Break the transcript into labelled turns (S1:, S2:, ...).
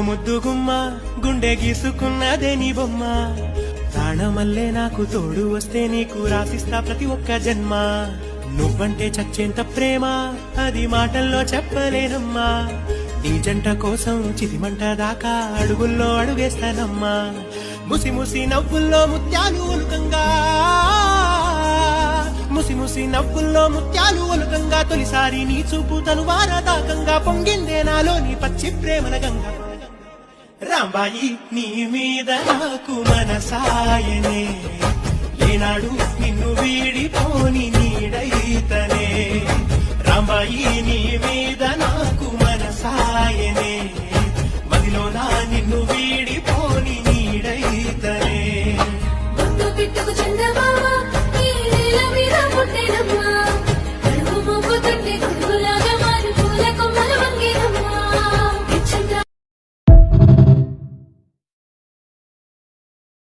S1: ముద్దు గుమ్మ గుండె గీసుకున్నదే నీ బొమ్మ ప్రాణమల్లే నాకు తోడు వస్తే నీకు రాసిస్తా ప్రతి ఒక్క జన్మ నువ్వంటే చచ్చేంత ప్రేమ అది మాటల్లో చెప్పలేనమ్మా నీ జంట కోసం చితిమంట దాకా అడుగుల్లో అడుగేస్తానమ్మా ముసి ముసి నవ్వుల్లో ముత్యాలు ఒలుకంగా ముసి ముసి నవ్వుల్లో ముత్యాలు ఒలుకంగా తొలిసారి నీ చూపు తనువార దాకంగా పొంగిందే నాలో నీ పచ్చి ప్రేమల గంగ రాంబాయి నీ మీద నాకు మనసాయనే ఏనాడు నిన్ను వీడిపోని నీడైతనే రాంబాయి నీ మీద నాకు మనసాయనే మదిలో నా నిన్ను